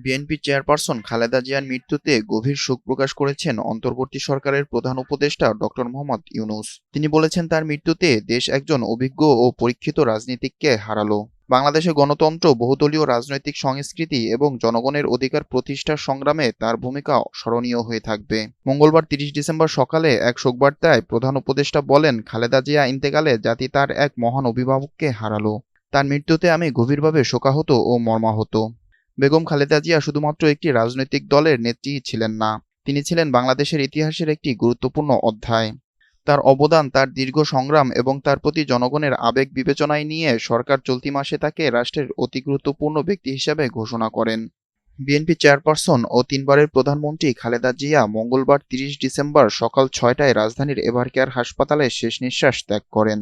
BNP chairperson Khaleda জিয়ার মৃত্যুতে গভীর শোক প্রকাশ করেছেন অন্তর্বর্তী সরকারের প্রধান উপদেষ্টা ডক্টর মোহাম্মদ ইউনূস। তিনি বলেছেন, তার মৃত্যুতে দেশ একজন অভিজ্ঞ ও পরীক্ষিত রাজনীতিককে হারালো। বাংলাদেশে গণতন্ত্র, বহুদলীয় রাজনৈতিক সংস্কৃতি এবং জনগণের অধিকার প্রতিষ্ঠার সংগ্রামে তার ভূমিকা স্মরণীয় হয়ে থাকবে। মঙ্গলবার ৩০ ডিসেম্বর সকালে এক শোকবার্তায় প্রধান উপদেষ্টা বলেন, খালেদা জিয়া ইন্তেকালে জাতি তার এক মহান অভিভাবককে হারালো। তার মৃত্যুতে আমি গভীরভাবে শোকাহত ও মর্মাহত। বেগম খালেদা জিয়া শুধুমাত্র একটি রাজনৈতিক দলের নেত্রীই ছিলেন না, তিনি ছিলেন বাংলাদেশের ইতিহাসের একটি গুরুত্বপূর্ণ অধ্যায়। তার অবদান, তার দীর্ঘ সংগ্রাম এবং তার প্রতি জনগণের আবেগ বিবেচনায় নিয়ে সরকার চলতি মাসে তাকে রাষ্ট্রের অতি গুরুত্বপূর্ণ ব্যক্তি হিসেবে ঘোষণা করেন। বিএনপি চেয়ারপারসন ও তিনবারের প্রধানমন্ত্রী খালেদা জিয়া মঙ্গলবার ৩০ ডিসেম্বর সকাল ৬টায় রাজধানীর এভারকেয়ার হাসপাতালে শেষ নিঃশ্বাস ত্যাগ করেন।